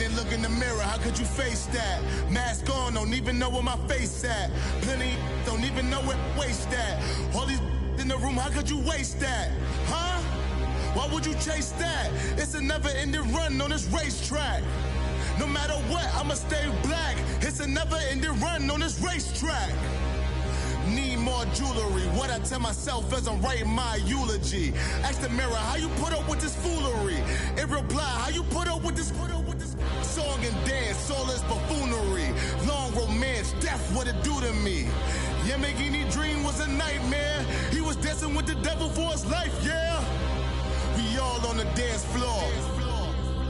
Can't look in the mirror, how could you face that? Mask on, don't even know where my face at. Plenty don't even know where waste at. All these in the room, how could you waste that? Huh? Why would you chase that? It's a never-ending run on this racetrack. No matter what, I'ma stay black. It's a never-ending run on this racetrack. Need more jewelry. What I tell myself as I'm writing my eulogy. Ask the mirror, how you put up with this foolery? In reply, how you put up with this song and dance, all this buffoonery. Long romance, death, what it do to me? Yamagini dream was a nightmare. He was dancing with the devil for his life, yeah. We all on the dance floor.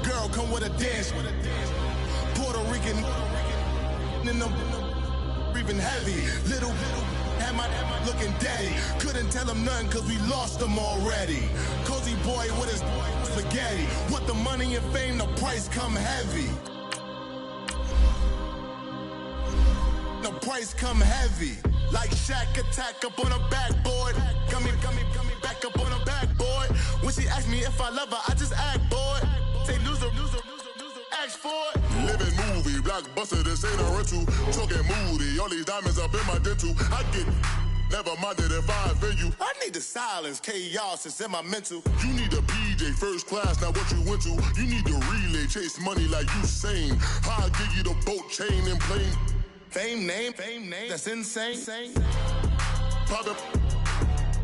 Girl, come with a dance. Puerto Rican in them breathing heavy. Little had my looking daddy. Couldn't tell him nothing cause we lost him already. Cozy boy with his spaghetti. Want the money and fame, the price come heavy. The price come heavy. Like Shaq attack up on a backboard. Gummy, back up on a backboard. When she asked me if I love her, I just act bored. Say loser, ask for it. Living movie, blockbuster, this ain't a rental. Talking moody, all these diamonds up in my dental. I get never minded if I offend you. I need the silence, chaos is in my mental. You need a PJ, first class, not what you went to. You need the relay, chase money like you sane. I'll give you the boat, chain, and plane. Fame name, that's insane. Pop it.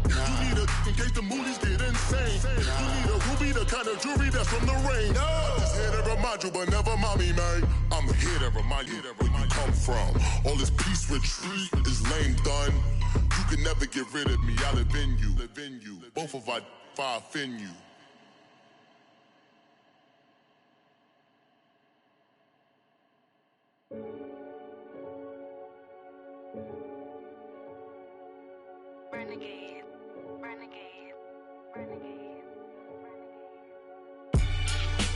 You need a, in case the movies get insane. You need a ruby, the kind of jewelry that's from the rain. I'm just here to remind you, but never mommy, man. I'm here to remind you where you come from. All this peace retreat is lame done. You can never get rid of me, I live in you. Both of our fire offend you.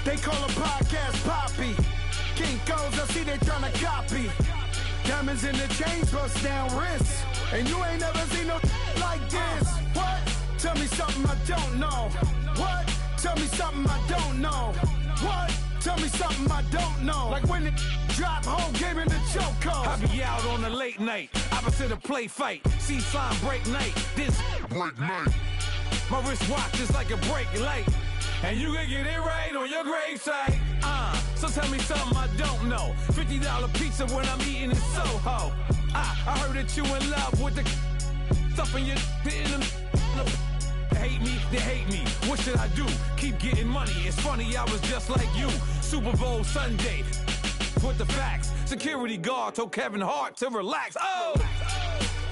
They call a podcast Poppy. King goes, I see they tryna copy. Diamonds in the chains, bust down wrists. And you ain't never seen no like this. What? Tell me something I don't know. What? Tell me something I don't know. What? Tell me something I don't know. Like when it drop, whole game in the chokehold. I be out on a late night, opposite a play fight. See sign break night, this break night. My wristwatch is like a brake light. And you can get it right on your gravesite. So tell me something I don't know. $50 pizza when I'm eating in Soho. I heard that you in love with the stuff in your hitting them. They hate me. What should I do? Keep getting money. It's funny, I was just like you. Super Bowl Sunday. With the facts. Security guard told Kevin Hart to relax. Oh!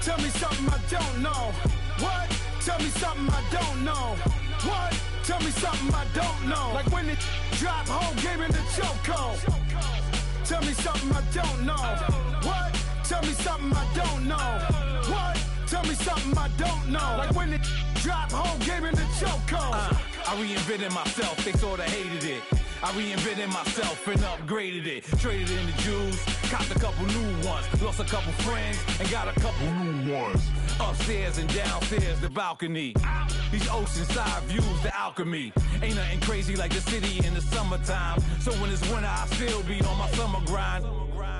Tell me something I don't know. What? Tell me something I don't know. What? Tell me something I don't know. Like when it drop, whole game in the chokehold. Tell me something I don't know. What? Tell me something I don't know. What? Tell me something I don't know. Like when it drop, whole game in the chokehold. I reinvented myself, they sorta hated it. I reinvented myself and upgraded it. Traded in the jewels, copped a couple new ones. Lost a couple friends and got a couple new ones. Upstairs and downstairs, the balcony. These oceanside views, the alchemy. Ain't nothing crazy like the city in the summertime. So when it's winter, I still be on my summer grind.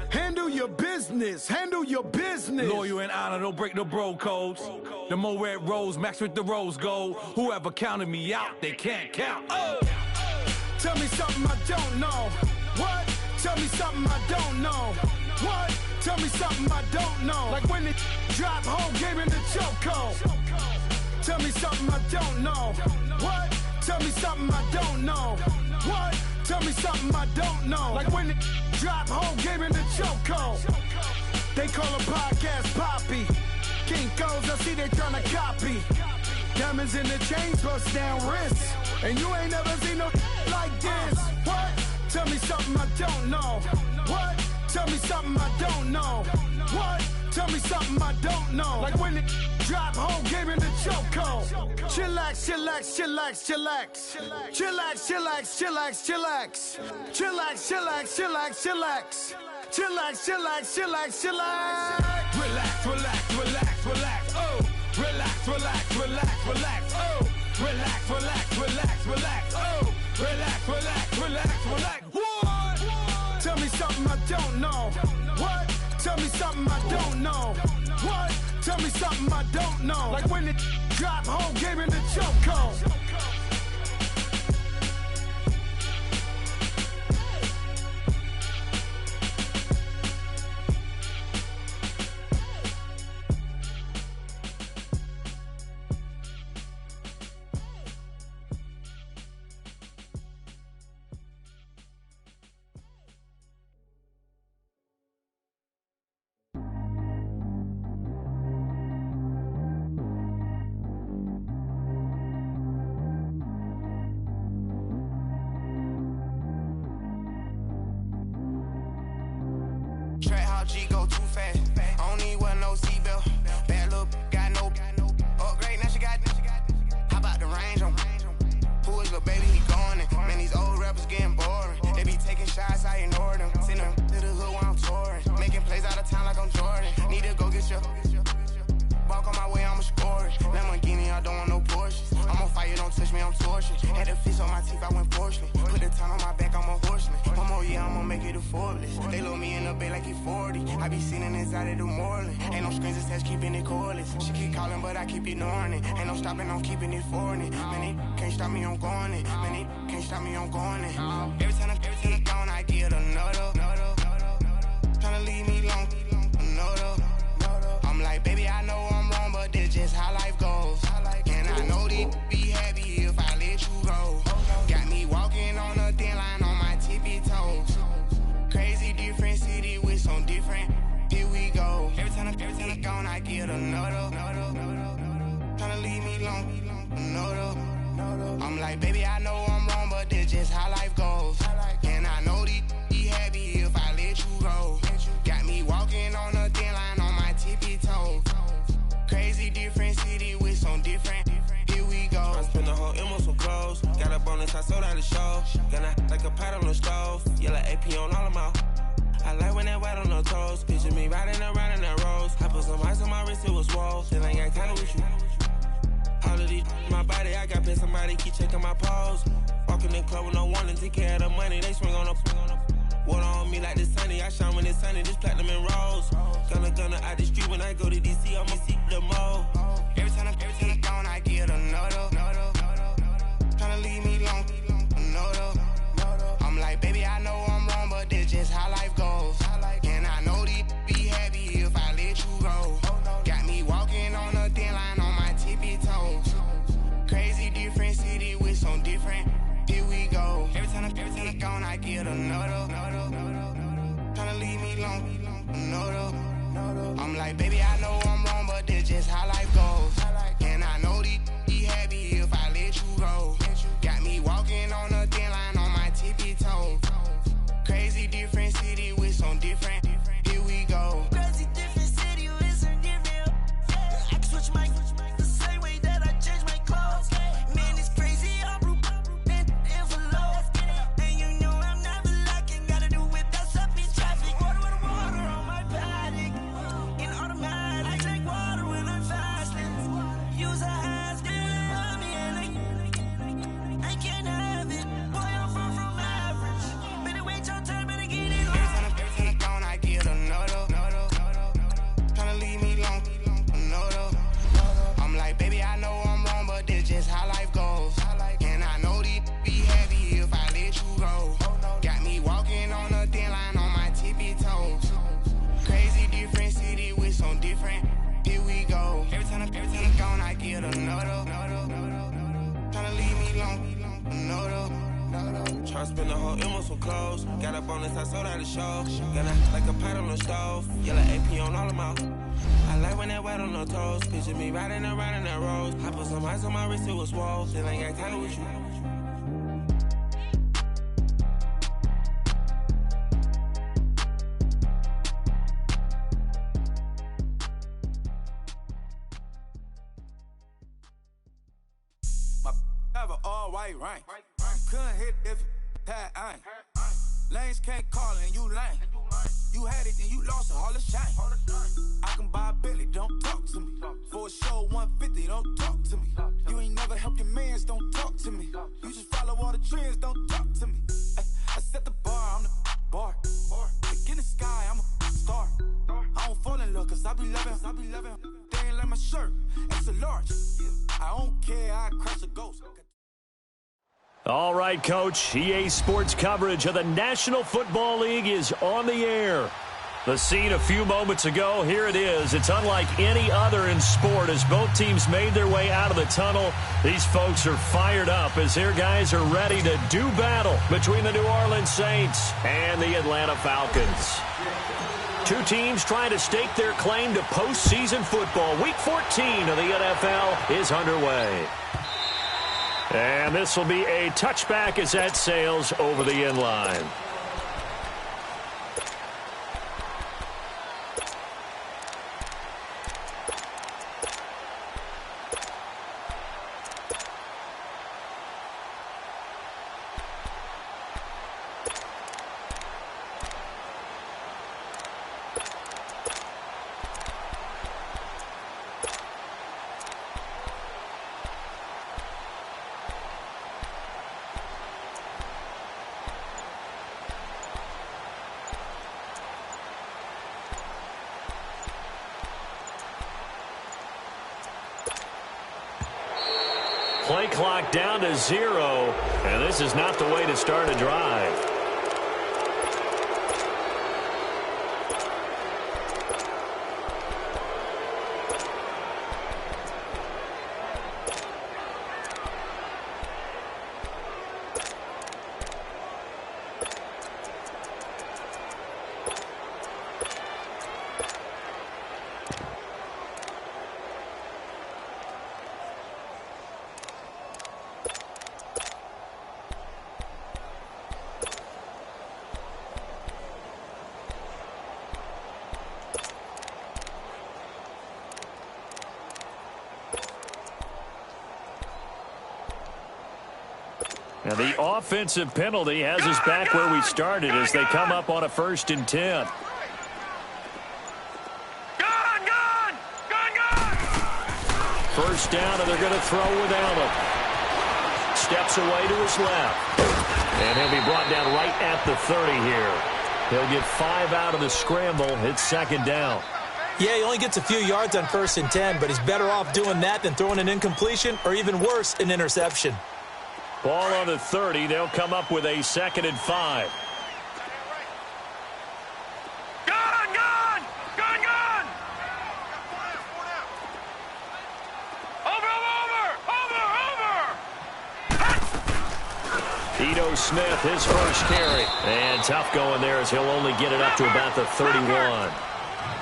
Handle your business, handle your business. Loyal and honor, don't break the bro codes. The more red rose, max with the rose gold. Whoever counted me out, they can't count. Oh! Tell me something I don't know. What? Tell me something I don't know. What? Tell me something I don't know. Like when it drop, whole game in the chokehold. Tell me something I don't know. What? Tell me something I don't know. What? Tell me something I don't know. Like when it drop, whole game in the chokehold. They call a podcast Poppy. King goes, I see they tryna copy. Diamonds in the chains, bust down wrists. And you ain't never seen no like this. What? Tell me something I don't know. What? Tell me something I don't know. What? Tell me something I don't know. Like when it drop, whole game in the chokehold. Chillax, chillax, chillax, chillax. Chillax, chillax, chillax, chillax. Chillax, chillax, chillax, chillax. Chillax, chillax, chillax, chillax. Relax, relax, relax, relax. Oh! Relax, relax, relax, relax. Oh! Relax, relax, relax, relax. Oh! Relax, relax, relax, relax. What? something I don't know. What? Tell me something I don't know. Like when it drop, whole game in the chokehold. G go too fast. I don't need one no seatbelt. Bad little got no upgrade. Now she got. How about the range on? Who is the baby? He going in. Man, these old rappers getting boring. They be taking shots, I ignore them. Send them to the hood while I'm touring. Making plays out of town like I'm Jordan. Need to go get your. Walk on my way, I'ma score it. Lamborghini, I don't want no Porsches. I'm on fire, don't touch me, I'm torching. Had the fish on my teeth, I went fortunate. Put the time on my back, I'm a horseman. One more year, I'ma make it a Forbes. They load me in the bed like he 40. I be sitting inside of the Moreland. Ain't no screens attached, keeping it cordless. She keep calling, but I keep ignoring it. Ain't no stopping, I'm keeping it for it. Man, they can't stop me, I'm going it. Man, they can't stop me, I'm going it. Every time I'm gone, I get another. Tryna leave me long, another. I'm like, baby, I know I'm wrong, but that's just how life goes. And I know they'd be happy if I let you go. Got me walking on a thin line on my tippy toes. Crazy different city with some different. Here we go. Every time I'm gone, I get another. Tryna leave me long, another. I'm like, baby, I know I'm wrong, but that's just how life goes. And I know they'd be happy if I let you go. Got me walking on a thin line on my tippy toes. Crazy different city with some different. Here we go. I spent the whole M on some clothes. Got a bonus, I sold out the show. Gonna like a pot on the stove. Yellow AP on all of my. I like when that white on the toes. Picture me riding around in that rose. I put some ice on my wrist, it was swole. Still ain't got time with you. All of these my body, I got pissed. Somebody keep checking my pose. Walking in club with no warning, take care of the money. They swing on the. Water on me like the sunny, I shine when it's sunny, this platinum and rose. Gonna out the street when I go to DC, I'ma see the mall. Every time I'm gone, I get another. Tryna leave me long, another. I'm like, baby, I know I'm wrong, but that's just how life goes. And I know they'd be happy if I let you go. Got me walking on a thin line on my tippy toes. Crazy different city with some different. Here we go. Every time I'm gone, I get another. Tryna leave me long, another. I'm like, baby, I know I'm wrong, but that's just how life goes. And I know they'd be happy if I let you go. Got me walking on a thin line on my tippy toes. Crazy different city with some different. Here we go. Crazy different city with some different. I can switch my the same way that I change my clothes. Man, it's crazy. I'm in envelope. And you know I'm never lacking. Gotta do it, that's up in traffic. Water with water on my paddock. In automatic. I drink water when I'm fasting. Use a ass, love me and I can't have it. Boy, I'm far from average. Better wait your turn, better get it on. Every time I'm gone, I get another. Tryna leave me long, another. I'm like, baby, I know I'm wrong, but that's just how life goes. And I know they'd be happy if I let you go. Got me walking on a thin line on my tippy toes. Crazy different city with some different. Here we go. Every time I'm gone, I get another. Tryna leave me long, another. Tryna spend the whole M on some clothes. Got a bonus, I sold out the show. Gonna like a pot on the stove. Yellow AP on all of my. I like when that white on the toes. Picture me riding around in that rose. I put some ice on my wrist, it was swole. Still ain't got time with you. My have an all white rank. Couldn't hit if it had ain't. Lanes can't call and you lame. You had it and you lost it, all the shame. I can buy a Billy, don't talk to me. For a show 150, don't talk to me. You ain't never helped your mans, don't talk to me. You just follow all the trends, don't talk to me. I set the bar, I'm the bar. Look in the sky, I'm a star. I don't my shirt, extra large. I don't care, I crush a ghost. All right, Coach. EA Sports coverage of the National Football League is on the air. The scene a few moments ago, here it is. It's unlike any other in sport as both teams made their way out of the tunnel. These folks are fired up as their guys are ready to do battle between the New Orleans Saints and the Atlanta Falcons. Two teams trying to stake their claim to postseason football. Week 14 of the NFL is underway. And this will be a touchback as that sails over the end line. Play clock down to 0, and this is not the way to start a drive. Now the offensive penalty has us back where we started as they come up on a 1st and 10. First down, and they're going to throw without him. Steps away to his left. And he'll be brought down right at the 30 here. He'll get 5 out of the scramble. It's 2nd down. Yeah, he only gets a few yards on 1st and 10, but he's better off doing that than throwing an incompletion or even worse, an interception. Ball on the 30. They'll come up with a 2nd and 5. Ito Smith, his first carry. And tough going there as he'll only get it up to about the 31.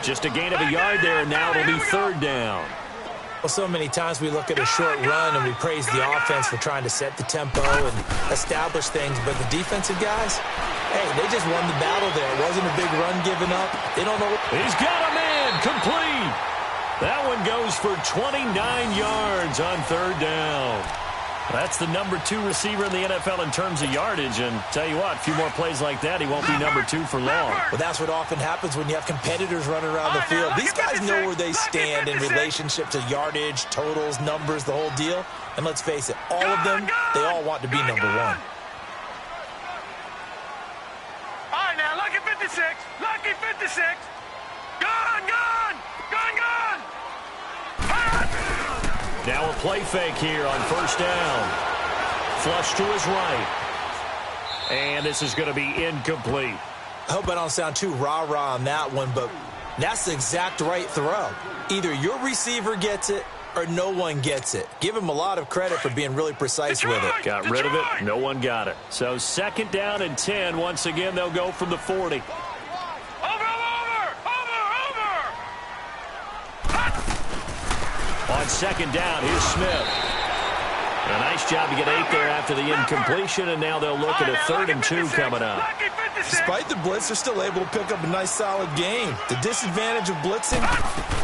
Just a gain of a yard there, and now it'll be 3rd down. Well, so many times we look at a short run and we praise the offense for trying to set the tempo and establish things, but the defensive guys, hey, they just won the battle there. It wasn't a big run given up. They don't know. He's got a man complete. That one goes for 29 yards on 3rd down. That's the number 2 receiver in the NFL in terms of yardage, and tell you what, a few more plays like that, he won't be number 2 for long. Well, that's what often happens when you have competitors running around the field. These guys know where they stand in relationship to yardage, totals, numbers, the whole deal. And let's face it, all of them, they all want to be number 1. All right, now, lucky 56. Lucky 56. Gone. Now a play fake here on 1st down. Flush to his right. And this is going to be incomplete. I hope I don't sound too rah-rah on that one, but that's the exact right throw. Either your receiver gets it or no one gets it. Give him a lot of credit for being really precise with it. Got rid of it. No one got it. So 2nd down and 10. Once again, they'll go from the 40. On 2nd down, here's Smith. A nice job to get 8 there after the incompletion, and now they'll look at a 3rd and 2 coming up. Despite the blitz, they're still able to pick up a nice, solid game. The disadvantage of blitzing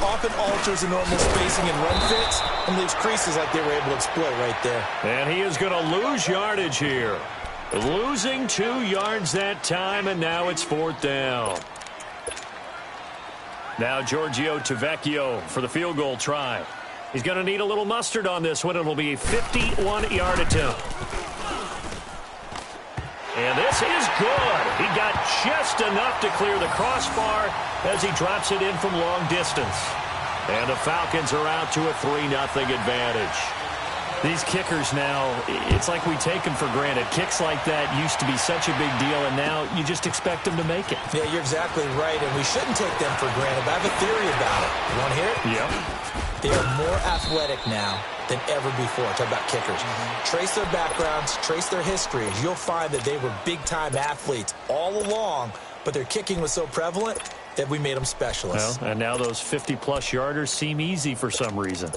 often alters the normal spacing and run fits and leaves creases like they were able to exploit right there. And he is going to lose yardage here. Losing 2 yards that time, and now it's 4th down. Now Giorgio Tavecchio for the field goal try. He's going to need a little mustard on this one. It'll be a 51-yard attempt. And this is good. He got just enough to clear the crossbar as he drops it in from long distance. And the Falcons are out to a 3-0 advantage. These kickers now, it's like we take them for granted. Kicks like that used to be such a big deal, and now you just expect them to make it. Yeah, you're exactly right, and we shouldn't take them for granted. But I have a theory about it. You want to hear it? Yep. They are more athletic now than ever before. Talk about kickers. Trace their backgrounds, trace their histories. You'll find that they were big-time athletes all along, but their kicking was so prevalent that we made them specialists. Well, and now those 50-plus yarders seem easy for some reason.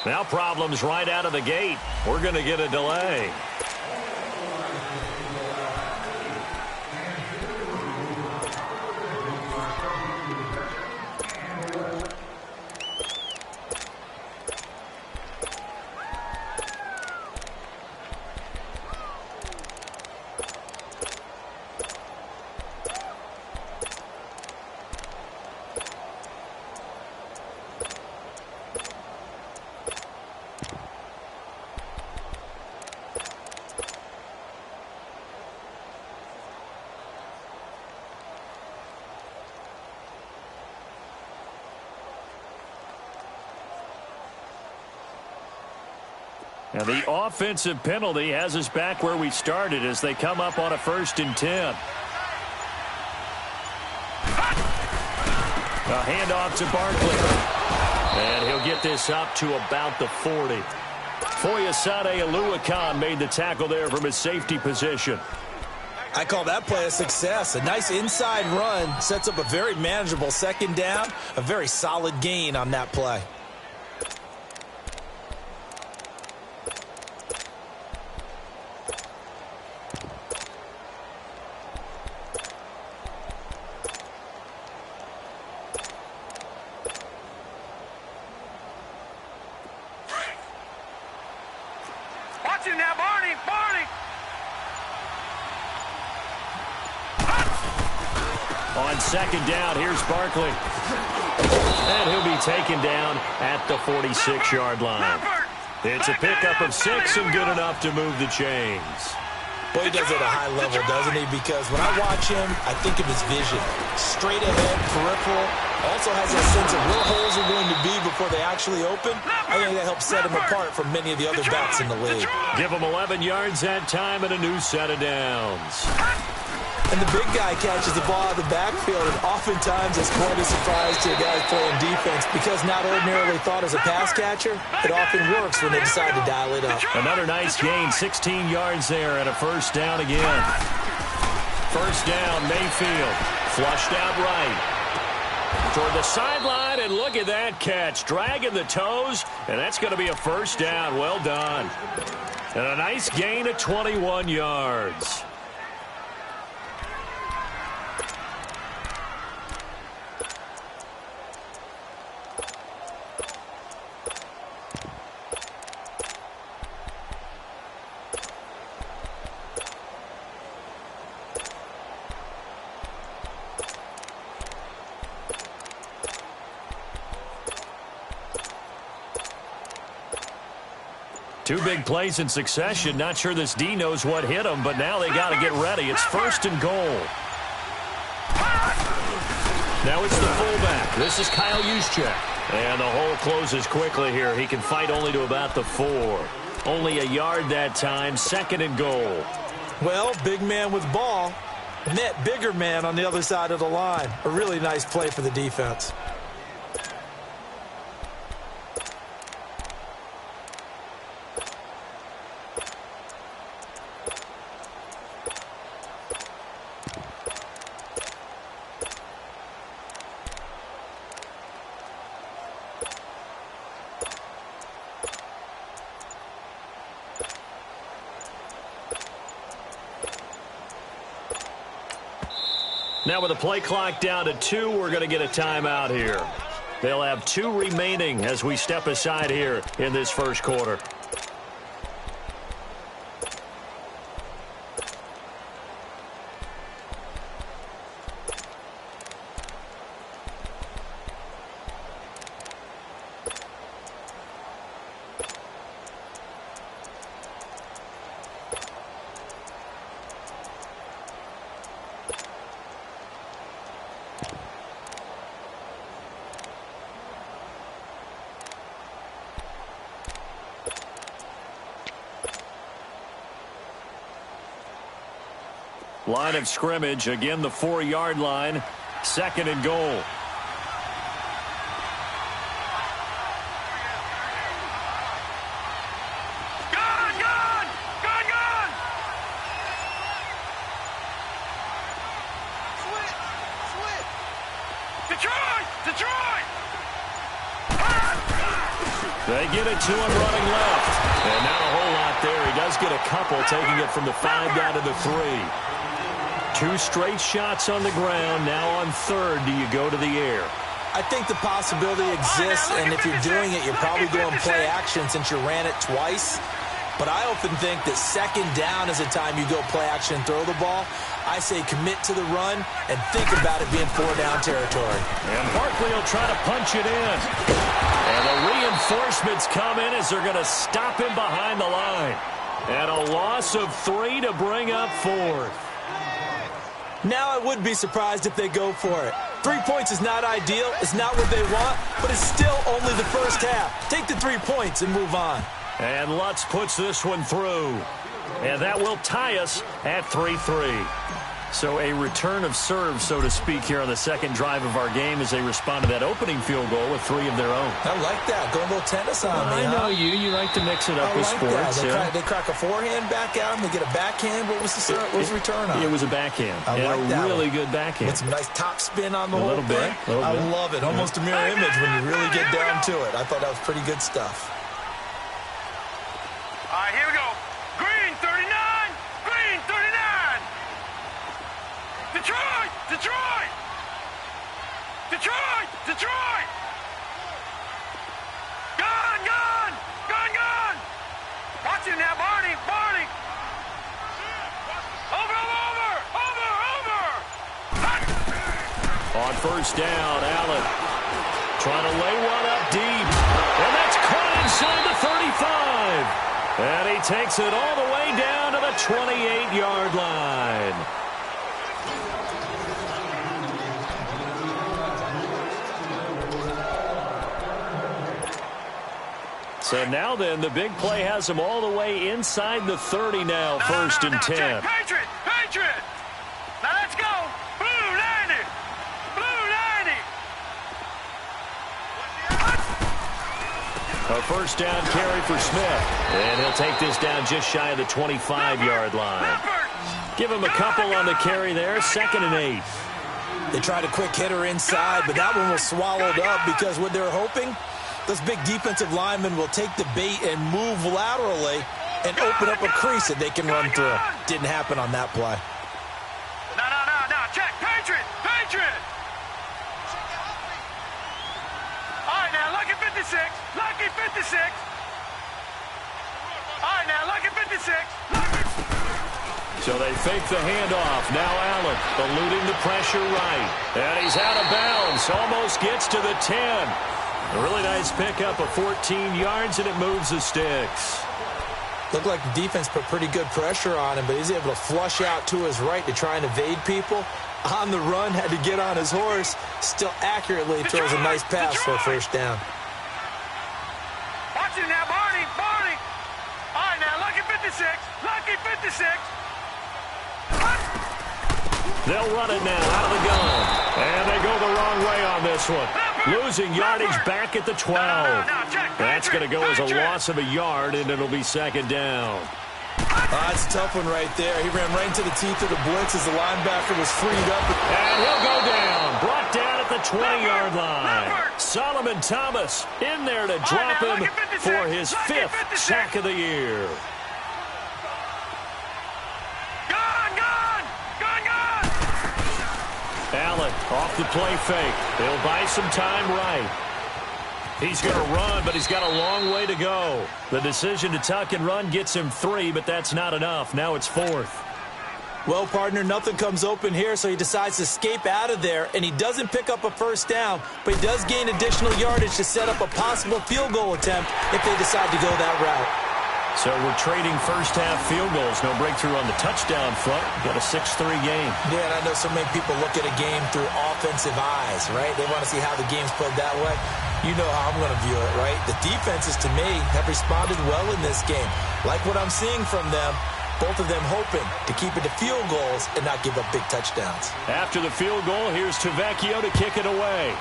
Now problems right out of the gate. We're going to get a delay. And the offensive penalty has us back where we started as they come up on a 1st and 10. A handoff to Barkley. And he'll get this up to about the 40. Foyesade Oluwakan made the tackle there from his safety position. I call that play a success. A nice inside run sets up a very manageable 2nd down. A very solid gain on that play. On 2nd down, here's Barkley. And he'll be taken down at the 46-yard line. It's a pickup of 6 and good enough to move the chains. Boy, he does it at a high level, doesn't he? Because when I watch him, I think of his vision. Straight ahead, peripheral. Also has that sense of where holes are going to be before they actually open. I think that helps set him apart from many of the other backs in the league. Give him 11 yards that time and a new set of downs. And the big guy catches the ball out of the backfield, and oftentimes it's quite a surprise to a guy playing defense because not ordinarily thought as a pass catcher, it often works when they decide to dial it up. Another nice gain, 16 yards there and a 1st down again. 1st down, Mayfield, flushed out right. Toward the sideline, and look at that catch. Dragging the toes, and that's going to be a 1st down. Well done. And a nice gain of 21 yards. Two big plays in succession. Not sure this D knows what hit him, but now they got to get ready. It's 1st and goal. Now it's the fullback. This is KYJellyMan24's. And the hole closes quickly here. He can fight only to about the 4. Only a yard that time. 2nd and goal. Well, big man with ball. Net bigger man on the other side of the line. A really nice play for the defense. Now with the play clock down to 2, we're going to get a timeout here. They'll have 2 remaining as we step aside here in this first quarter. Line of scrimmage, again the 4-yard line, 2nd and goal. They get it to him running left. And not a whole lot there. He does get a couple, taking it from the 5 down to the 3. 2 straight shots on the ground. Now on 3rd, do you go to the air? I think the possibility exists, and if you're doing it, you're probably going play action since you ran it twice. But I often think that 2nd down is the time you go play action and throw the ball. I say commit to the run and think about it being 4-down territory. And Barkley will try to punch it in. And the reinforcements come in as they're going to stop him behind the line. And a loss of 3 to bring up 4th. Now I would be surprised if they go for it. 3 points is not ideal. It's not what they want, but it's still only the first half. Take the 3 points and move on. And Lutz puts this one through. And that will tie us at 3-3. So a return of serve, so to speak, here on the 2nd drive of our game as they respond to that opening field goal with 3 of their own. I like that. Going a little tennis on me, I know you. You like to mix it up with sports. They crack a forehand back out and they get a backhand. What was the return on? It was a backhand. I like that really one. good backhand. With some nice top spin on the whole little bit. I love it. Almost a mirror image when you really get down to it. I thought that was pretty good stuff. All right, here we go. Green 39. Green 39. Detroit! Detroit! Detroit! Detroit! Gone! Gone! Gone! Gone! Watch him now, Barney! Barney! Over! Over! Over! Over! On 1st down, Allen trying to lay one up deep. And that's caught inside the 35. And he takes it all the way down to the 28-yard line. So now then, the big play has him all the way inside the 30 now, 1st and 10. Patriot! Patriot! Now let's go! Blue 90! Blue 90! A 1st down carry for Smith. And he'll take this down just shy of the 25-yard line. Give him a couple on the carry there, 2nd and 8. They tried a quick hitter inside, but that one was swallowed up because what they're hoping, those big defensive linemen will take the bait and move laterally and open up a crease that they can run through. Didn't happen on that play. No. Check. Patriot! Patriot! All right, now, Lucky 56. Lucky 56. All right, now, Lucky 56. So they fake the handoff. Now Allen eluding the pressure right. And he's out of bounds. Almost gets to the 10. A really nice pickup of 14 yards, and it moves the sticks. Looked like the defense put pretty good pressure on him, but he's able to flush out to his right to try and evade people. On the run, had to get on his horse. Still accurately throws a nice pass for a 1st down. Watch it now, Barney. Barney. All right, now, Lucky 56. Lucky 56. They'll run it now out of the gun. And they go the wrong way on this one. Losing yardage back at the 12. That's going to go as a loss of a yard, and it'll be 2nd down. That's a tough one right there. He ran right into the teeth of the blitz as the linebacker was freed up. And he'll go down. Brought down at the 20-yard line. Solomon Thomas in there to drop him for his 5th sack of the year. Allen off the play fake. They'll buy some time right. He's going to run, but he's got a long way to go. The decision to tuck and run gets him 3, but that's not enough. Now it's 4th. Well, partner, nothing comes open here, so he decides to escape out of there, and he doesn't pick up a first down, but he does gain additional yardage to set up a possible field goal attempt if they decide to go that route. So we're trading first-half field goals. No breakthrough on the touchdown front. Got a 6-3 game. Yeah, and I know so many people look at a game through offensive eyes, right? They want to see how the game's played that way. You know how I'm going to view it, right? The defenses, to me, have responded well in this game. Like what I'm seeing from them. Both of them hoping to keep it to field goals and not give up big touchdowns. After the field goal, here's Tavecchio to kick it away.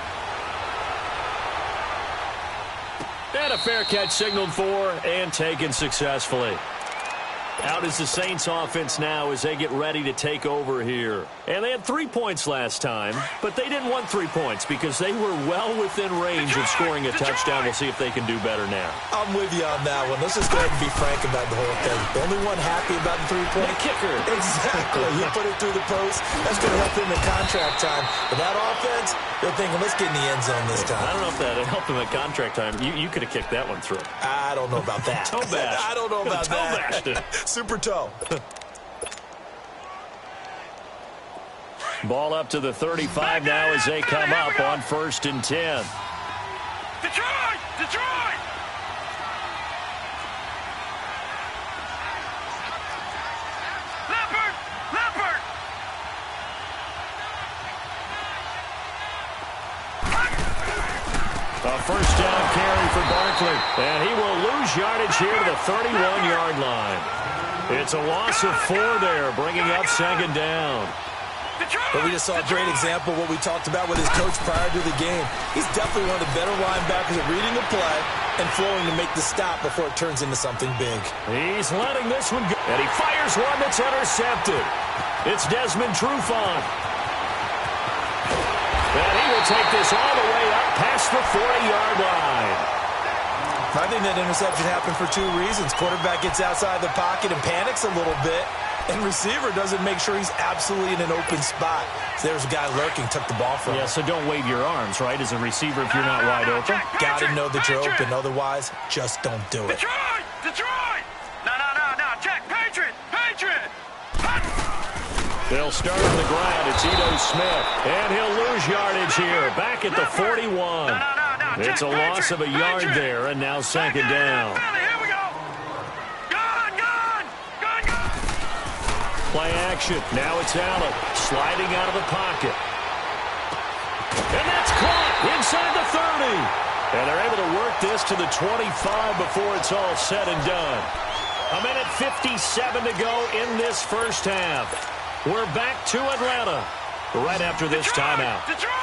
And a fair catch signaled for and taken successfully. Out is the Saints offense now as they get ready to take over here. And they had 3 points last time, but they didn't want 3 points because they were well within range of scoring a touchdown. We'll see if they can do better now. I'm with you on that one. Let's just go ahead and be frank about the whole thing. The only one happy about the 3-point? The kicker. Exactly. He put it through the post. That's going to help him in contract time. But that offense, they're thinking, let's get in the end zone this time. I don't know if that helped him at contract time. You could have kicked that one through. I don't know about that. Toe bash. I don't know about that. Toe bashed it. Super toe. Ball up to the 35 now as they come up on 1st and 10. Detroit! Detroit! Leopard! Leopard! A first down carry for Barkley. And he will lose yardage here to the 31-yard line. It's a loss of 4 there, bringing up 2nd down. But we just saw a great example of what we talked about with his coach prior to the game. He's definitely one of the better linebackers at reading the play and flowing to make the stop before it turns into something big. He's letting this one go. And he fires one that's intercepted. It's Desmond Trufant. And he will take this all the way up past the 40-yard line. I think that interception happened for 2 reasons. Quarterback gets outside the pocket and panics a little bit, and receiver doesn't make sure he's absolutely in an open spot. So there's a guy lurking, took the ball from him. Yeah, so don't wave your arms, right, as a receiver if you're not wide open. Got to know that you're open. Otherwise, just don't do it. Detroit! Detroit! No, check. Patriot! Patriot! They'll start on the ground. It's Ito Smith, and he'll lose yardage here, back at the 41. It's a loss of a yard there, and now 2nd down. Here we go. Gone. Play action. Now it's Allen sliding out of the pocket. And that's caught inside the 30. And they're able to work this to the 25 before it's all said and done. 1:57 to go in this first half. We're back to Atlanta right after this timeout. Detroit!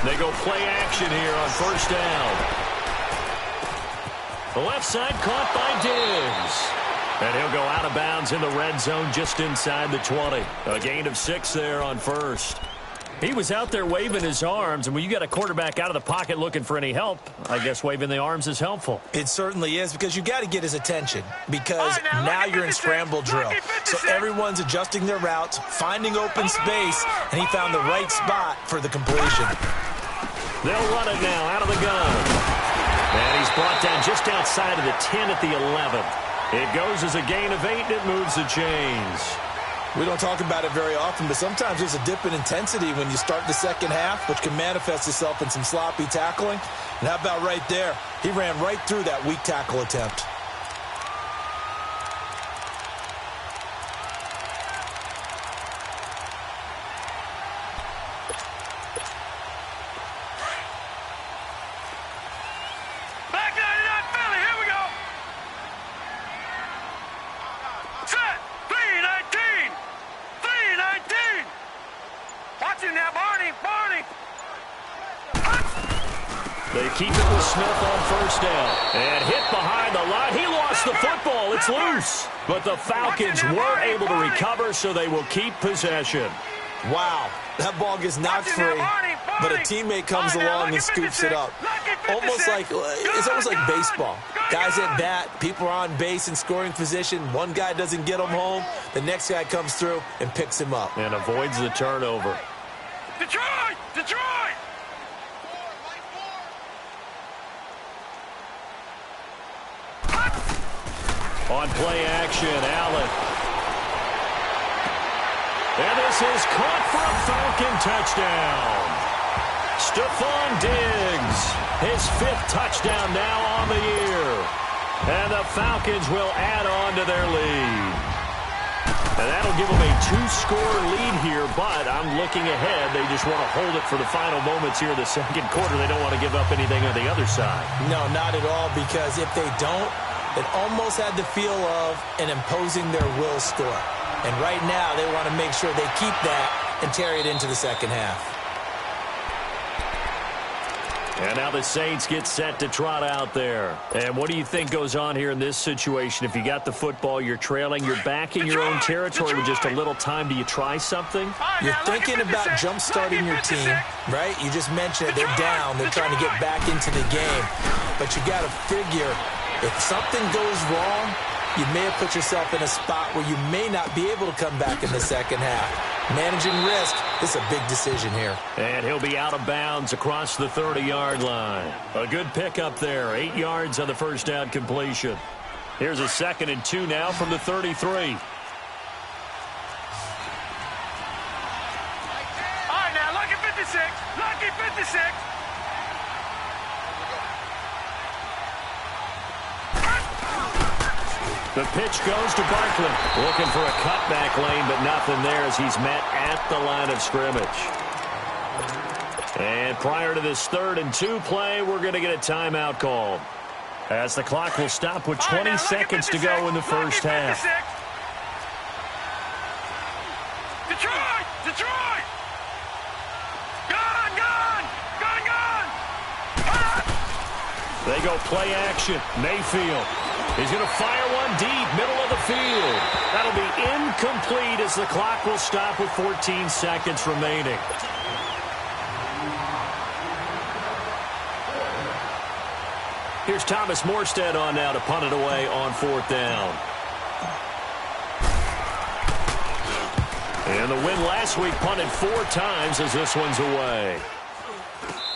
They go play action here on 1st down. The left side caught by Diggs. And he'll go out of bounds in the red zone just inside the 20. A gain of 6 there on 1st. He was out there waving his arms, and when you got a quarterback out of the pocket looking for any help, I guess waving the arms is helpful. It certainly is, because you got to get his attention, because now you're in scramble drill. So everyone's adjusting their routes, finding open space, and he found the right spot for the completion. They'll run it now out of the gun. And he's brought down just outside of the 10 at the 11. It goes as a gain of 8, and it moves the chains. We don't talk about it very often, but sometimes there's a dip in intensity when you start the second half, which can manifest itself in some sloppy tackling. And how about right there? He ran right through that weak tackle attempt. Back 99 Philly, here we go. Set, 319. 319. Watch him now, Barney. They keep it with Smith on 1st down. And hit behind the line. He lost the football. It's loose. But the Falcons were able to recover, so they will keep possession. Wow, that ball gets knocked free, but a teammate comes along and scoops it up. almost like baseball. Guys at bat, people are on base in scoring position. One guy doesn't get him home. The next guy comes through and picks him up. And avoids the turnover. Detroit! Detroit! On play action, Allen. And this is caught for a Falcon touchdown. Stephon Diggs, his 5th touchdown now on the year. And the Falcons will add on to their lead. And that'll give them a 2-score lead here, but I'm looking ahead. They just want to hold it for the final moments here in the second quarter. They don't want to give up anything on the other side. No, not at all, because if they don't, it almost had the feel of an imposing their will score. And right now, they want to make sure they keep that and carry it into the second half. And now the Saints get set to trot out there. And what do you think goes on here in this situation? If you got the football, you're trailing, you're back in your own territory with just a little time. Do you try something? You're thinking about jump-starting your team, right? You just mentioned it. They're down. They're trying to get back into the game. But you got to figure, if something goes wrong, you may have put yourself in a spot where you may not be able to come back in the second half. Managing risk, this is a big decision here. And he'll be out of bounds across the 30-yard line. A good pickup there, 8 yards on the first down completion. Here's a 2nd and 2 now from the 33. All right, now, lucky 56. Lucky 56. The pitch goes to Barkley. Looking for a cutback lane, but nothing there as he's met at the line of scrimmage. And prior to this 3rd and 2 play, we're going to get a timeout called, as the clock will stop with 20 seconds to go in the first half. Detroit! Detroit! Gone! Gone! Gone! Gone! They go play action. Mayfield. He's going to fire one deep, middle of the field. That'll be incomplete as the clock will stop with 14 seconds remaining. Here's Thomas Morstead on now to punt it away on 4th down. And the win last week punted 4 times as this one's away.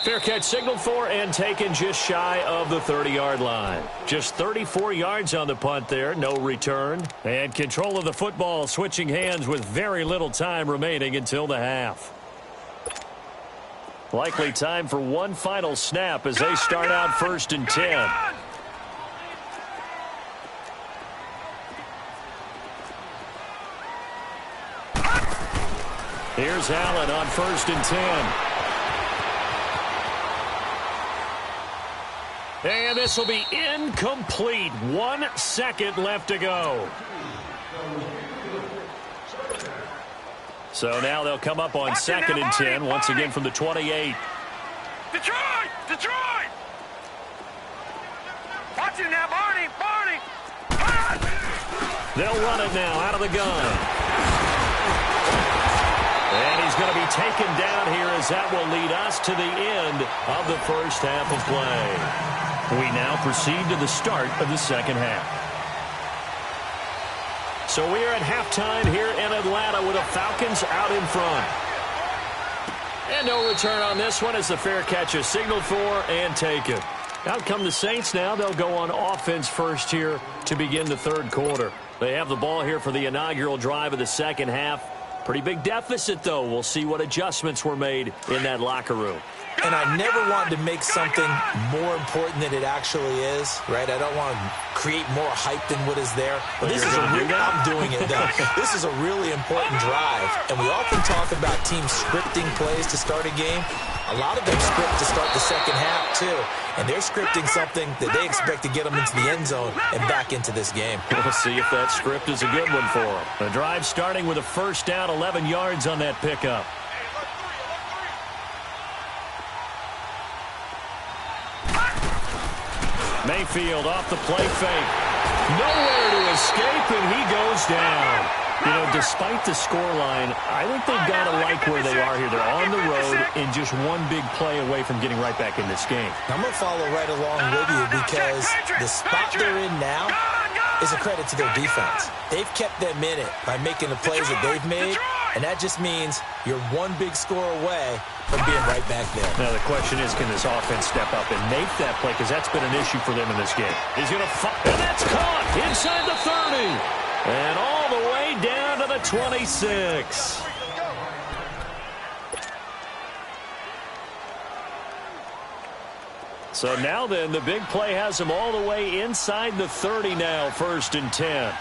Fair catch signaled for and taken just shy of the 30-yard line. Just 34 yards on the punt there, no return. And control of the football switching hands with very little time remaining until the half. Likely time for one final snap as they start out 1st and 10. Here's Allen on 1st and 10. And this will be incomplete. 1 second left to go. So now they'll come up on 2nd and 10, once again from the 28. Detroit! Detroit! Watch it now, Barney! Barney! They'll run it now out of the gun. And he's going to be taken down here as that will lead us to the end of the first half of play. We now proceed to the start of the second half. So we are at halftime here in Atlanta with the Falcons out in front. And no return on this one as the fair catch is signaled for and taken. Out come the Saints now. They'll go on offense first here to begin the 3rd quarter. They have the ball here for the inaugural drive of the second half. Pretty big deficit, though. We'll see what adjustments were made in that locker room. And I never wanted to make something more important than it actually is, right? I don't want to create more hype than what is there. But this is I'm doing it, though. This is a really important drive. And we often talk about teams scripting plays to start a game. A lot of them script to start the second half, too. And they're scripting something that they expect to get them into the end zone and back into this game. We'll see if that script is a good one for them. The drive starting with a 1st down, 11 yards on that pickup. Mayfield off the play fake. Nowhere to escape, and he goes down. You know, despite the scoreline, I think they've got to like where they are here. They're on the road and just one big play away from getting right back in this game. I'm going to follow right along with you because the spot they're in now is a credit to their defense. They've kept them in it by making the plays that they've made, and that just means you're one big score away from being right back there. Now, the question is, can this offense step up and make that play? Because that's been an issue for them in this game. He's going to fire, and that's caught inside the 30. And all the way down to the 26. So now then, the big play has him all the way inside the 30 now, 1st and 10.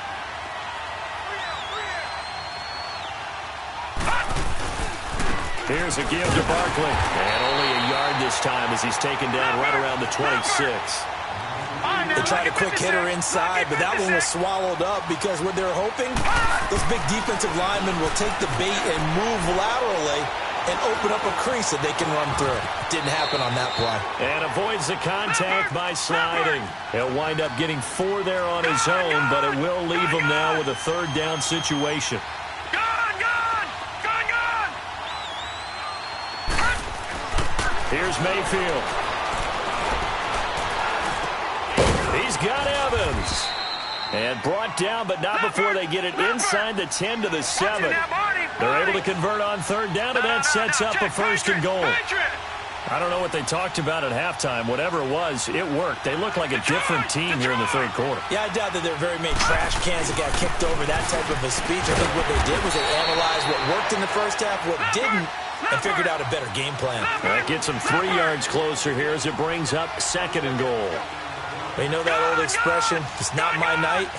Here's a give to Barkley. And only a yard this time as he's taken down right around the 26. They tried a quick hitter inside, but that one was swallowed up because what they're hoping, those big defensive linemen will take the bait and move laterally and open up a crease that they can run through. Didn't happen on that play. And avoids the contact by sliding. He'll wind up getting 4 there on his own, but it will leave him now with a 3rd down situation. Here's Mayfield. He's got Evans. And brought down, but not before they get it inside the 10 to the 7. They're able to convert on 3rd down, and that sets up a 1st and goal. I don't know what they talked about at halftime. Whatever it was, it worked. They look like a different team here in the 3rd quarter. Yeah, I doubt that there are very many trash cans that got kicked over that type of a speech. I think what they did was they analyzed what worked in the first half, what didn't, and figured out a better game plan. That gets them 3 yards closer here as it brings up 2nd and goal. You know that old expression, it's not my night?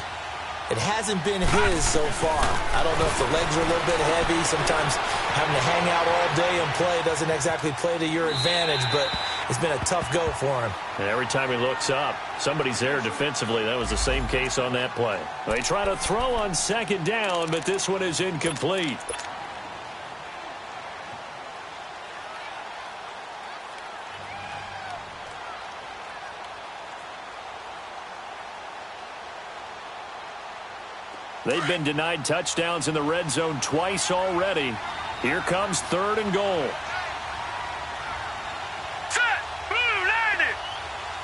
It hasn't been his so far. I don't know if the legs are a little bit heavy. Sometimes having to hang out all day and play doesn't exactly play to your advantage, but it's been a tough go for him. And every time he looks up, somebody's there defensively. That was the same case on that play. They try to throw on 2nd down, but this one is incomplete. They've been denied touchdowns in the red zone twice already. Here comes 3rd and goal. Set! Blue 90!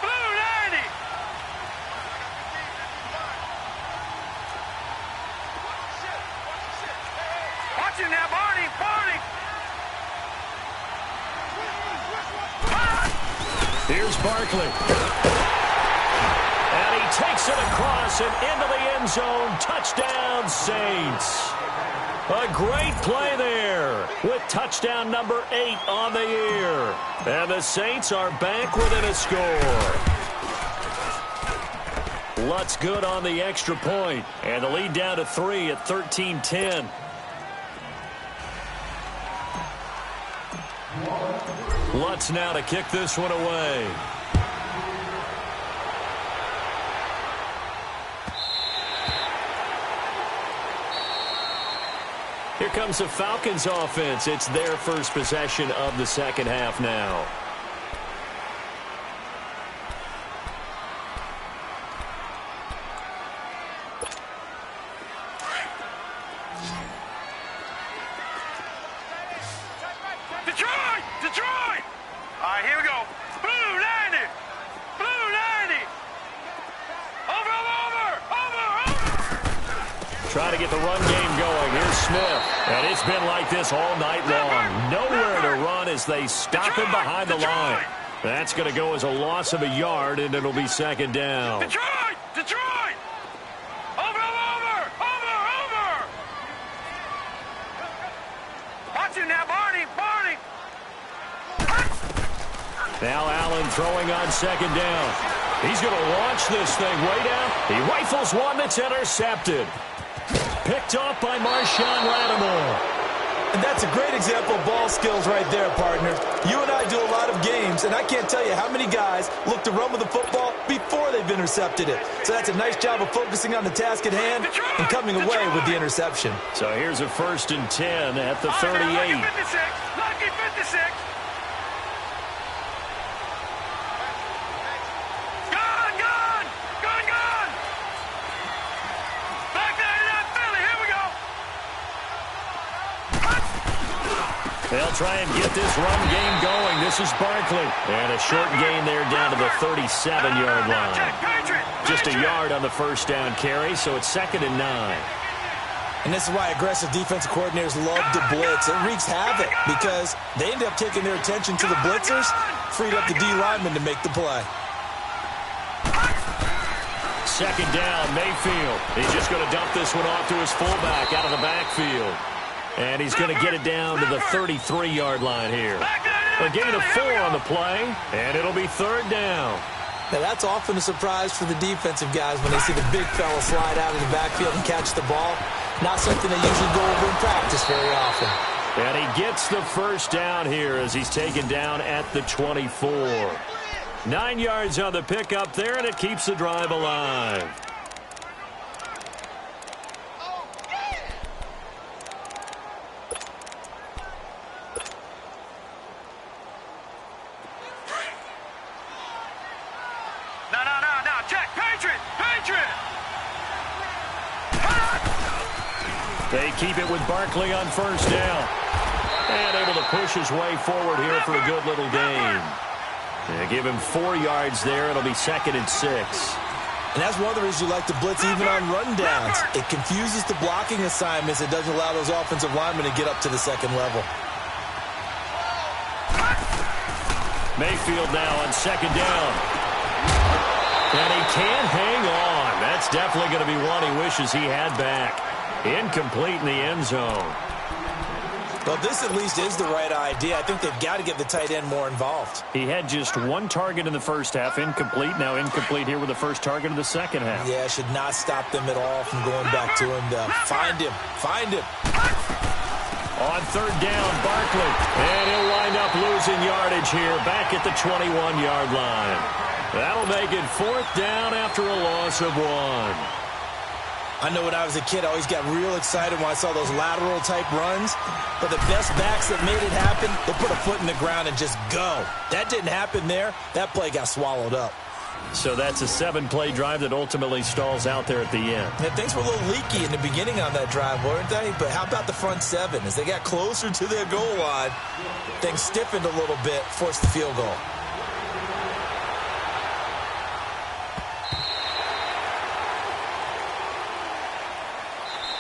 Blue 90! Watch him now, Barney! Barney! Here's Barkley. And he takes it across and into the end zone. Touchdown, Saints. A great play there with touchdown number 8 on the year. And the Saints are back within a score. Lutz good on the extra point. And the lead down to 3 at 13-10. Lutz now to kick this one away. Here comes the Falcons offense. It's their first possession of the 2nd half now. Detroit! Detroit! All right, here we go. Blue 90! Blue 90! Over! Trying to get the run game going. Here's Smith. And it's been like this all night long. Nowhere to run as they stop him behind the line. That's going to go as a loss of a yard, and it'll be 2nd down. Detroit! Detroit! Over! Watch him now, Barney! Barney! Now Allen throwing on 2nd down. He's going to launch this thing way down. He rifles one that's intercepted. Picked off by Marshawn Lattimore. And that's a great example of ball skills right there, partner. You and I do a lot of games, and I can't tell you how many guys look to run with the football before they've intercepted it. So that's a nice job of focusing on the task at hand and coming away with the interception. So here's a 1st and 10 at the 38. Lucky 56. Lucky 56. They'll try and get this run game going. This is Barkley. And a short gain there down to the 37-yard line. Just a yard on the first down carry, so it's 2nd and 9. And this is why aggressive defensive coordinators love to blitz. It wreaks havoc because they end up taking their attention to the blitzers, freed up the D lineman to make the play. 2nd down, Mayfield. He's just going to dump this one off to his fullback out of the backfield. And he's going to get it down to the 33-yard line here. A gain of 4 on the play, and it'll be 3rd down. Now, that's often a surprise for the defensive guys when they see the big fella slide out of the backfield and catch the ball. Not something they usually go over in practice very often. And he gets the first down here as he's taken down at the 24. 9 yards on the pickup there, and it keeps the drive alive. No, check, Patriot! They keep it with Barkley on first down. And able to push his way forward here for a good little gain. And give him 4 yards there. It'll be 2nd and 6. And that's one of the reasons you like to blitz even on rundowns. It confuses the blocking assignments. It doesn't allow those offensive linemen to get up to the second level. Mayfield now on 2nd down. And he can't hang on. That's definitely going to be one he wishes he had back. Incomplete in the end zone. Well, this at least is the right idea. I think they've got to get the tight end more involved. He had just 1 target in the first half. Incomplete. Now incomplete here with the first target of the second half. Yeah, should not stop them at all from going back to him to find him. On 3rd down, Barkley. And he'll wind up losing yardage here back at the 21-yard line. That'll make it 4th down after a loss of 1. I know when I was a kid, I always got real excited when I saw those lateral-type runs. But the best backs that made it happen, they put a foot in the ground and just go. That didn't happen there. That play got swallowed up. So that's a 7-play drive that ultimately stalls out there at the end. Yeah, things were a little leaky in the beginning on that drive, weren't they? But how about the front 7? As they got closer to their goal line, things stiffened a little bit, forced the field goal.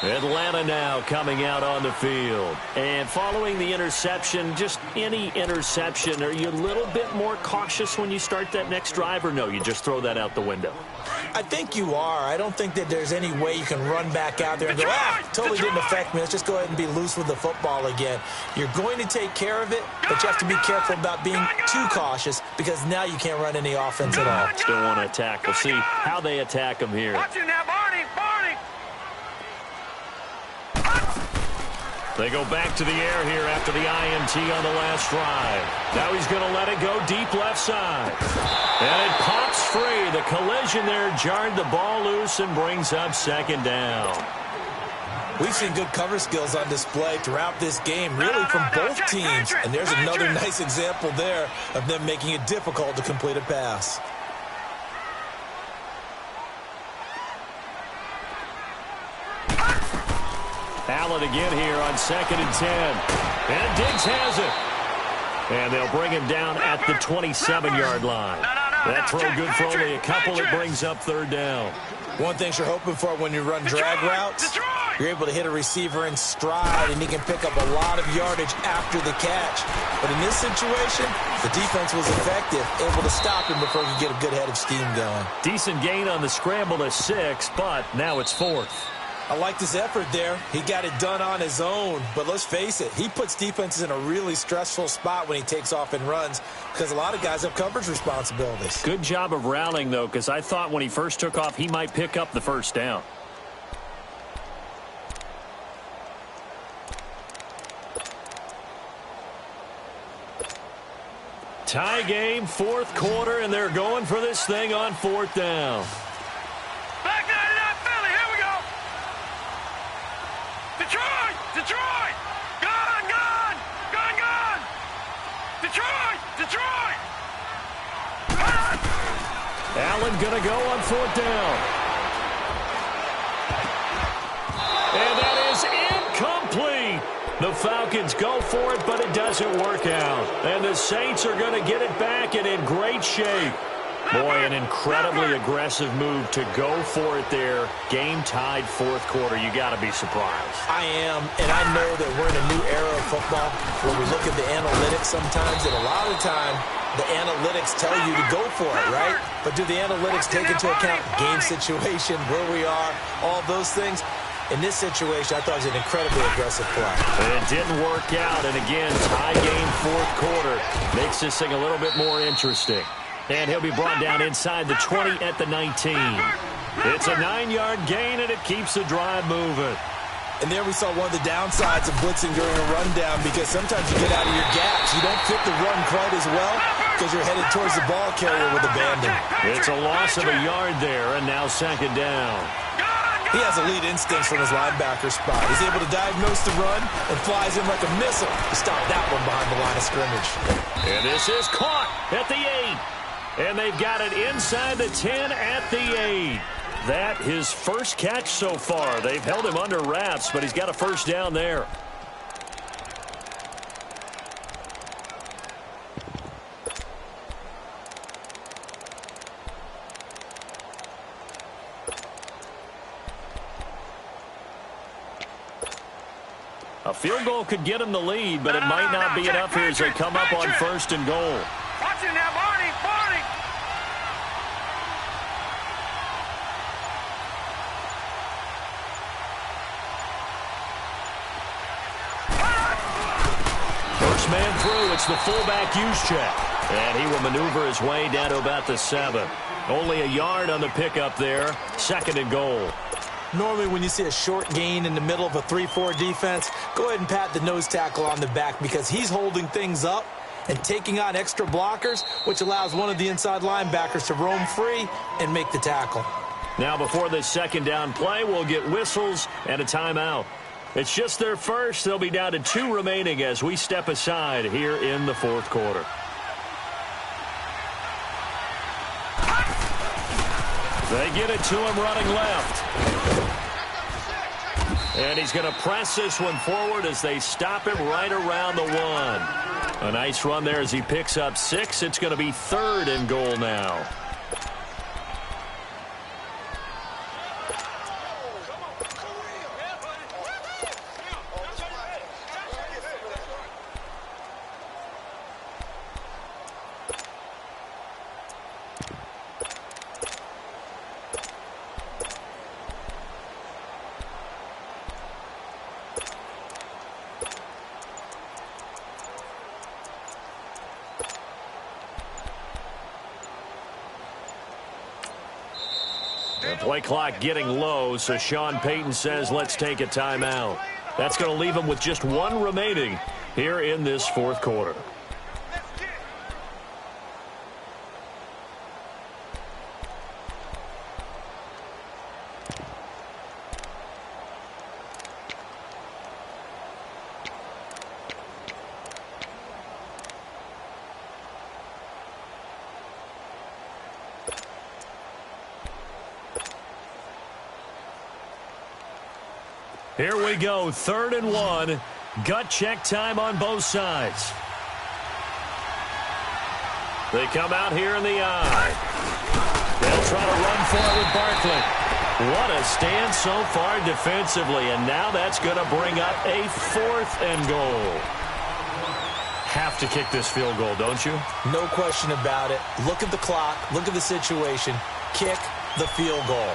Atlanta now coming out on the field. And following the interception, just any interception, are you a little bit more cautious when you start that next drive, or no, you just throw that out the window? I think you are. I don't think that there's any way you can run back out there and go, totally didn't affect me. Let's just go ahead and be loose with the football again. You're going to take care of it, but you have to be careful about being too cautious because now you can't run any offense at all. Still want to attack. We'll see how they attack them here. Watch it now, Barney! They go back to the air here after the INT on the last drive. Now he's going to let it go deep left side. And it pops free. The collision there jarred the ball loose and brings up 2nd down. We've seen good cover skills on display throughout this game, really from both teams. And there's another nice example there of them making it difficult to complete a pass. Allen again here on 2nd and 10. And Diggs has it. And they'll bring him down at the 27-yard line. That throw good for only a couple. It brings up 3rd down. One thing you're hoping for when you run drag routes, you're able to hit a receiver in stride, and he can pick up a lot of yardage after the catch. But in this situation, the defense was effective, able to stop him before he could get a good head of steam going. Decent gain on the scramble to 6, but now it's 4th. I like this effort there. He got it done on his own. But let's face it, he puts defenses in a really stressful spot when he takes off and runs because a lot of guys have coverage responsibilities. Good job of rallying, though, because I thought when he first took off, he might pick up the first down. Tie game, 4th quarter, and they're going for this thing on 4th down. Back 99 Philly, here we go. Detroit! Gone! Detroit! Allen gonna go on 4th down. And that is incomplete. The Falcons go for it, but it doesn't work out. And the Saints are going to get it back and in great shape. Boy, an incredibly aggressive move to go for it there. Game tied fourth quarter. You got to be surprised. I am, and I know that we're in a new era of football where we look at the analytics sometimes, and a lot of the time the analytics tell you to go for it, right? But do the analytics take into account game situation, where we are, all those things? In this situation, I thought it was an incredibly aggressive play. And it didn't work out, and again, tie game fourth quarter makes this thing a little bit more interesting. And he'll be brought down inside the 20 at the 19. It's a 9-yard gain, and it keeps the drive moving. And there we saw one of the downsides of blitzing during a rundown, because sometimes you get out of your gaps. You don't fit the run quite as well because you're headed towards the ball carrier with abandon. It's a loss of a yard there, and now second down. He has elite instincts from his linebacker spot. He's able to diagnose the run and flies in like a missile to stop that one behind the line of scrimmage. And this is caught at the 8. And they've got it inside the 10 at the 8. That his first catch so far. They've held him under wraps, but he's got a first down there. A field goal could get him the lead, but it might not be enough here as they come up on first and goal. Watching that, Barney, Barney. First man through, it's the fullback use check. And he will maneuver his way down to about the 7. Only a yard on the pickup there. Second and goal. Normally when you see a short gain in the middle of a 3-4 defense, go ahead and pat the nose tackle on the back, because he's holding things up and taking on extra blockers, which allows one of the inside linebackers to roam free and make the tackle. Now before this second down play, we'll get whistles and a timeout. It's just their first. They'll be down to 2 remaining as we step aside here in the fourth quarter. They get it to him running left. And he's going to press this one forward as they stop him right around the 1. A nice run there as he picks up 6. It's going to be third and goal now. The play clock getting low, so Sean Payton says let's take a timeout. That's going to leave him with just 1 remaining here in this fourth quarter. Here we go, 3rd and 1. Gut check time on both sides. They come out here in the eye. They'll try to run for it with Barkley. What a stand so far defensively, and now that's going to bring up a 4th and goal. Have to kick this field goal, don't you? No question about it. Look at the clock. Look at the situation. Kick the field goal.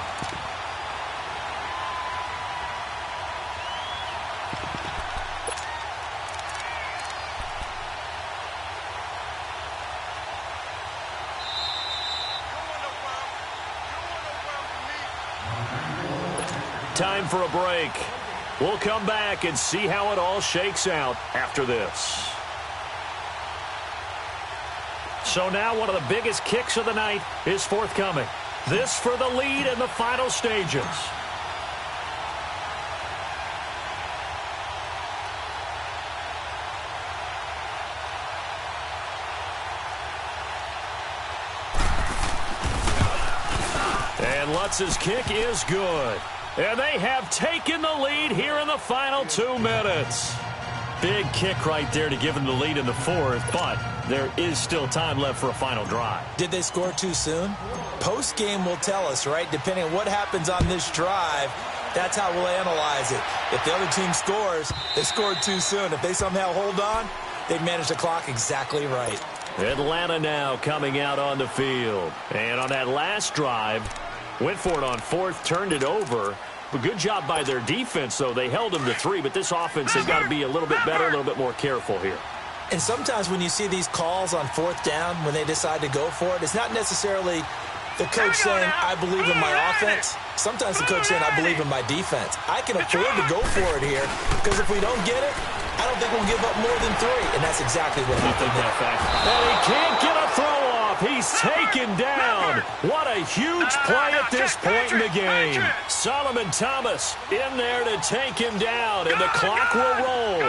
Time for a break. We'll come back and see how it all shakes out after this. So now one of the biggest kicks of the night is forthcoming. This for the lead in the final stages. And Lutz's kick is good. And they have taken the lead here in the final 2 minutes. big kick right there to give them the lead in the fourth, but there is still time left for a final drive. Did they score too soon? Post-game will tell us, right? Depending on what happens on this drive, that's how we'll analyze it. If the other team scores, they scored too soon. If they somehow hold on, they manage the clock exactly right. Atlanta now coming out on the field. And on that last drive, went for it on fourth, turned it over. A good job by their defense, though. They held them to 3, but this offense has got to be a little bit better, a little bit more careful here. And sometimes when you see these calls on fourth down, when they decide to go for it, it's not necessarily the coach saying, I believe in my offense. Sometimes the coach saying, I believe in my defense. I can afford to go for it here, because if we don't get it, I don't think we'll give up more than 3. And that's exactly what happened there. And he can't get a throw off. He's taken down. What a huge play at this point in the game. Solomon Thomas in there to take him down, and the clock will roll.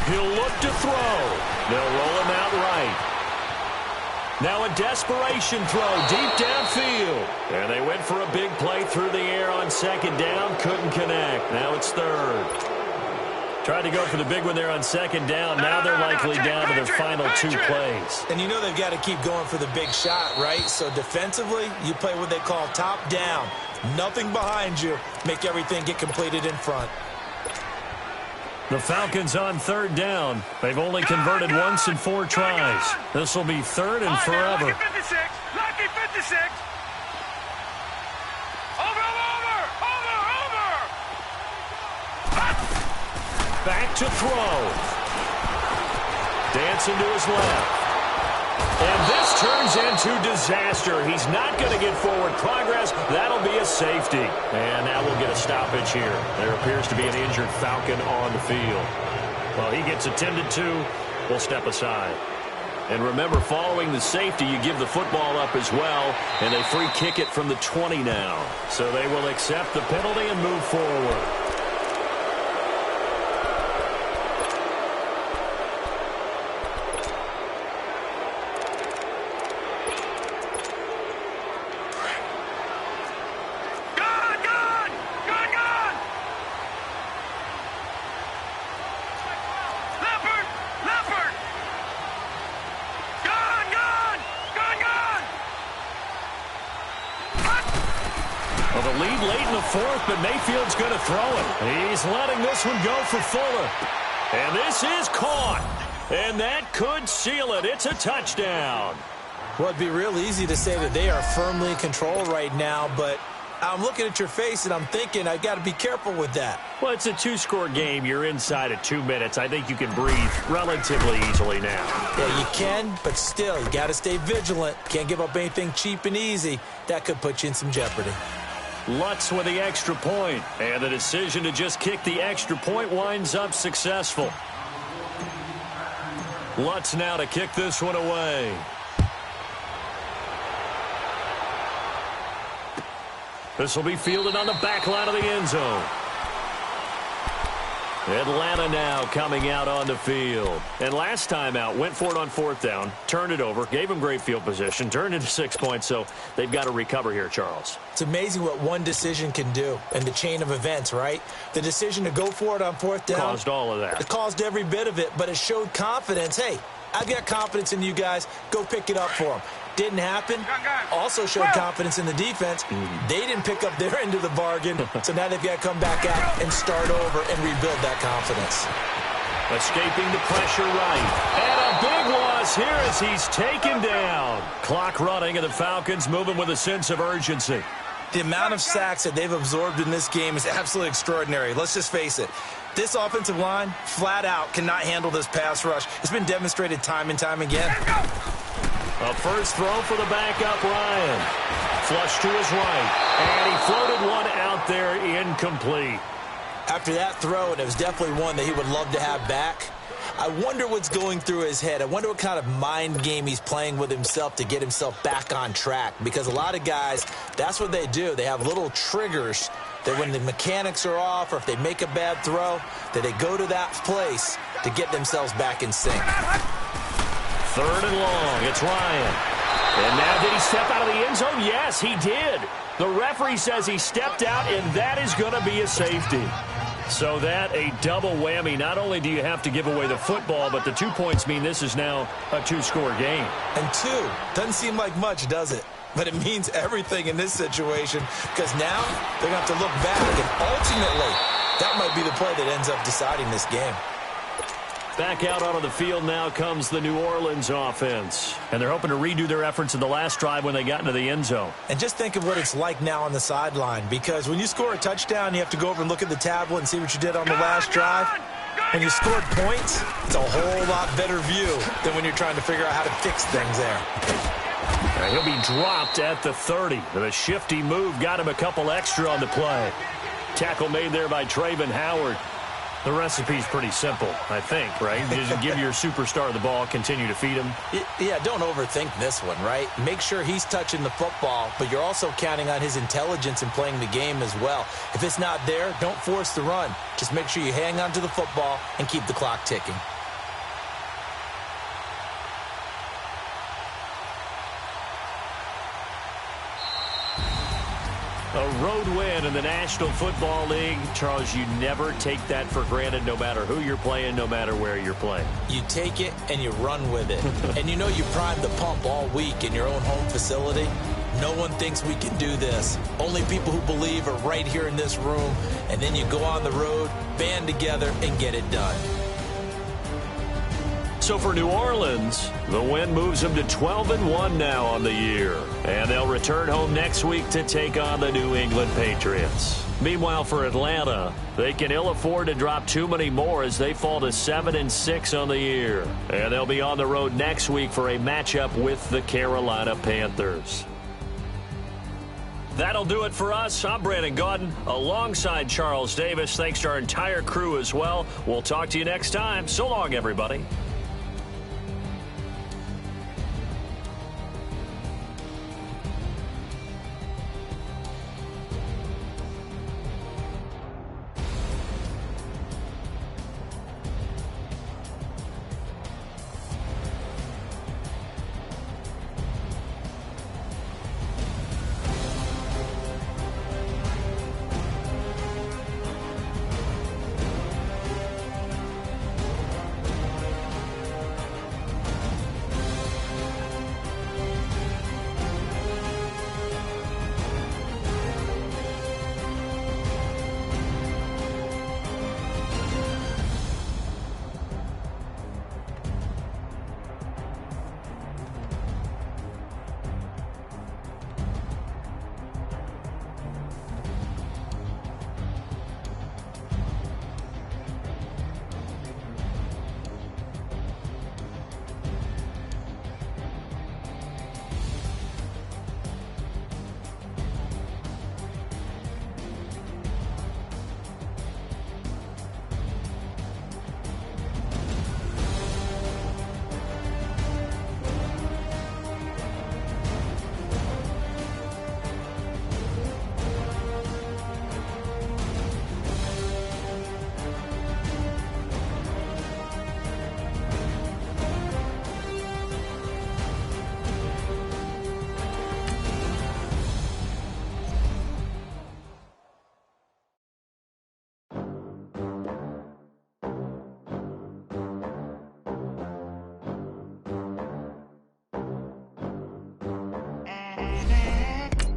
He'll look to throw. They'll roll him out right. Now a desperation throw deep downfield. And they went for a big play through the air on second down. Couldn't connect. Now it's third. Tried to go for the big one there on second down. Now they're likely down to their final 2 plays. And you know they've got to keep going for the big shot, right? So defensively, you play what they call top down. Nothing behind you. Make everything get completed in front. The Falcons on third down. They've only converted once in 4 tries. This will be third and forever. Lucky 56. Lucky 56. Over. Back to throw. Dancing to his left. And this turns into disaster. He's not going to get forward progress. That'll be a safety. And now we'll get a stoppage here. There appears to be an injured Falcon on the field. Well, he gets attended to. We'll step aside. And remember, following the safety, you give the football up as well. And they free kick it from the 20 now. So they will accept the penalty and move forward. Well, the lead late in the fourth, but Mayfield's going to throw it. He's letting this one go for Fuller. And this is caught. And that could seal it. It's a touchdown. Well, it'd be real easy to say that they are firmly in control right now, but I'm looking at your face and I'm thinking I got to be careful with that. Well, it's a 2-score game. You're inside at 2 minutes. I think you can breathe relatively easily now. Yeah, you can, but still, you got to stay vigilant. Can't give up anything cheap and easy. That could put you in some jeopardy. Lutz with the extra point, and the decision to just kick the extra point winds up successful. Lutz now to kick this one away. This will be fielded on the back line of the end zone. Atlanta now coming out on the field. And last time out, went for it on fourth down, turned it over, gave them great field position, turned into 6 points, so they've got to recover here, Charles. It's amazing what one decision can do in the chain of events, right? The decision to go for it on fourth down caused all of that. It caused every bit of it, but it showed confidence. Hey, I've got confidence in you guys. Go pick it up for them. Didn't happen. Also showed confidence in the defense. They didn't pick up their end of the bargain, so now they've got to come back out and start over and rebuild that confidence. Escaping the pressure right. And a big loss here as he's taken down. Clock running, and the Falcons moving with a sense of urgency. The amount of sacks that they've absorbed in this game is absolutely extraordinary. Let's just face it. This offensive line, flat out, cannot handle this pass rush. It's been demonstrated time and time again. A first throw for the backup, Ryan. Flush to his right. And he floated one out there incomplete. After that throw, and it was definitely one that he would love to have back, I wonder what's going through his head. I wonder what kind of mind game he's playing with himself to get himself back on track. Because a lot of guys, that's what they do. They have little triggers that when the mechanics are off or if they make a bad throw, that they go to that place to get themselves back in sync. Third and long. It's Ryan. And now, did he step out of the end zone? Yes, he did. The referee says he stepped out, and that is going to be a safety. So that, a double whammy. Not only do you have to give away the football, but the 2 points mean this is now a two-score game. And two, doesn't seem like much, does it? But it means everything in this situation, because now they're going to have to look back, and ultimately, that might be the play that ends up deciding this game. Back out onto the field now comes the New Orleans offense. And they're hoping to redo their efforts in the last drive when they got into the end zone. And just think of what it's like now on the sideline, because when you score a touchdown, you have to go over and look at the tablet and see what you did on the last drive. When you scored points, it's a whole lot better view than when you're trying to figure out how to fix things there. He'll be dropped at the 30. The shifty move got him a couple extra on the play. Tackle made there by Trayvon Howard. The recipe's pretty simple, I think, right? Just give your superstar the ball, continue to feed him. Yeah, don't overthink this one, right? Make sure he's touching the football, but you're also counting on his intelligence in playing the game as well. If it's not there, don't force the run. Just make sure you hang on to the football and keep the clock ticking. A road win in the National Football League. Charles, you never take that for granted no matter who you're playing, no matter where you're playing. You take it and you run with it. And you know you primed the pump all week in your own home facility. No one thinks we can do this. Only people who believe are right here in this room. And then you go on the road, band together, and get it done. So for New Orleans, the win moves them to 12-1 now on the year. And they'll return home next week to take on the New England Patriots. Meanwhile, for Atlanta, they can ill afford to drop too many more as they fall to 7-6 on the year. And they'll be on the road next week for a matchup with the Carolina Panthers. That'll do it for us. I'm Brandon Gaudin alongside Charles Davis. Thanks to our entire crew as well. We'll talk to you next time. So long, everybody.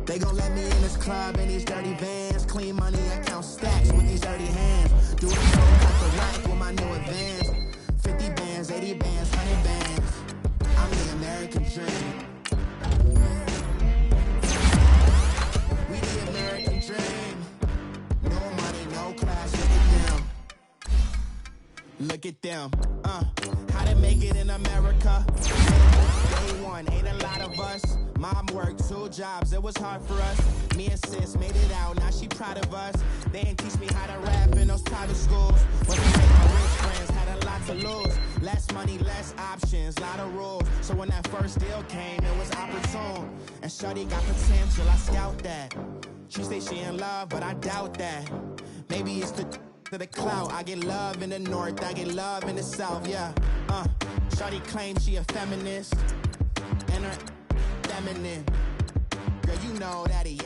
They gon' let me in this club in these dirty vans. Clean money, I count stacks with these dirty hands. Do it so cut the rack with my new advance. 50 bands, 80 bands, 100 bands. I'm the American dream. We the American dream. No money, no class, look at them. How to make it in America? Day one, ain't a lot of us. Mom worked 2 jobs, it was hard for us. Me and sis made it out, now she proud of us. They ain't teach me how to rap in those private schools. Wasn't like my rich friends, had a lot to lose. Less money, less options, lot of rules. So when that first deal came, it was opportune. And shorty got potential, I scout that. She say she in love, but I doubt that. Maybe it's to the clout. I get love in the north, I get love in the south, yeah. Shorty claims she a feminist. And her feminine. Girl, you know that he